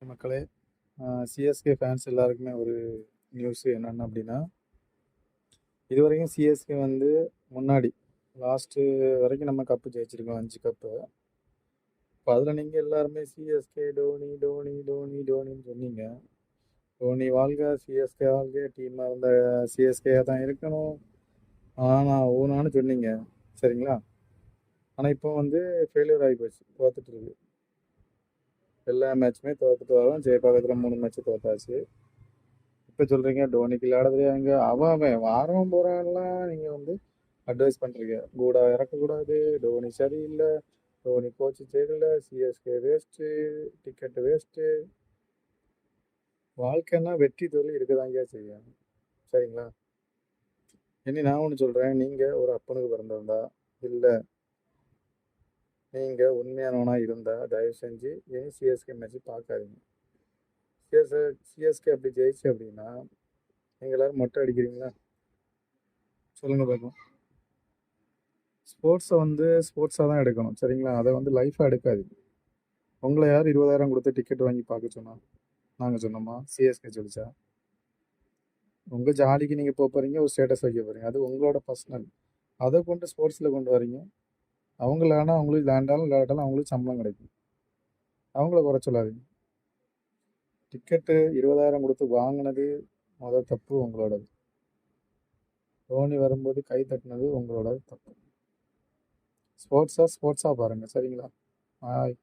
மக்களே, CSK fans எல்லாருக்குமே ஒரு நியூஸ் என்னென்ன அப்படின்னா, இதுவரைக்கும் சிஎஸ்கே வந்து முன்னாடி லாஸ்ட்டு வரைக்கும் நம்ம கப்பு ஜெயிச்சிருக்கோம் 5 கப்பு. இப்போ அதில் நீங்கள் எல்லாருமே சிஎஸ்கே டோனி டோனி டோனி டோனின்னு சொன்னீங்க. டோனி வாழ்க, சிஎஸ்கே வாழ்க, டீமாக இருந்த சிஎஸ்கேயாக தான் இருக்கணும், ஆனால் ஊனான்னு சொன்னீங்க. சரிங்களா? ஆனால் இப்போ வந்து ஃபெயிலியர் ஆகி போச்சு, தோத்துட்டு இருக்கு. எல்லா மேட்சுமே தோத்துட்டு வரோம். ஜெயபாகத்தில் 3 மேட்ச்சு தோத்தாச்சு. இப்போ சொல்கிறீங்க டோனிக்கு விளையாட தெரியாதுங்க. அவன் வாரம் போகிறான்லாம் நீங்கள் வந்து அட்வைஸ் பண்ணுறீங்க. கூட இறக்கக்கூடாது, டோனி சரியில்லை, டோனி கோச்சு சரியில்லை, சிஎஸ்கே வேஸ்ட்டு, டிக்கெட்டு வேஸ்ட்டு. வாழ்க்கைன்னா வெற்றி தோல்வி இருக்கதாங்க செய்யும். சரிங்களா? இனி நான் ஒன்று சொல்கிறேன். நீங்கள் ஒரு அப்பனுக்கு பிறந்திருந்தா, இல்லை நீங்கள் உண்மையானவனாக இருந்தால் தயவு செஞ்சு இனி சிஎஸ்கே மேட்ச்சு பார்க்காதீங்க. சிஎஸ்கே அப்படி ஜெயிச்சு அப்படின்னா நீங்கள் எல்லோரும் மொட்டை அடிக்கிறீங்களா? சொல்லுங்கள் பார்க்கலாம். ஸ்போர்ட்ஸை வந்து ஸ்போர்ட்ஸாக தான் எடுக்கணும். சரிங்களா? அதை வந்து லைஃபாக எடுக்காதீங்க. உங்களை யார் 20,000 கொடுத்து டிக்கெட் வாங்கி பார்க்க சொன்னா? நாங்கள் சொன்னோமா? சிஎஸ்கே சொல்லிச்சா? உங்கள் ஜாலிக்கு நீங்கள் போகிறீங்க, ஒரு ஸ்டேட்டஸ் வைக்க போகிறீங்க. அது உங்களோட பர்சனல். அதை கொண்டு ஸ்போர்ட்ஸில் கொண்டு வரீங்க. அவங்க விளையாண்டா அவங்களுக்கு விளையாண்டாலும் விளையாட்டாலும் அவங்களுக்கு சம்பளம் கிடைக்கும். அவங்கள குறை சொல்லாதீங்க. டிக்கெட்டு 20,000 கொடுத்து வாங்கினது முதல் தப்பு உங்களோடது. தோனி வரும்போது கை தட்டினது உங்களோட தப்பு. ஸ்போர்ட்ஸாக பாருங்கள். சரிங்களா? ஆய்.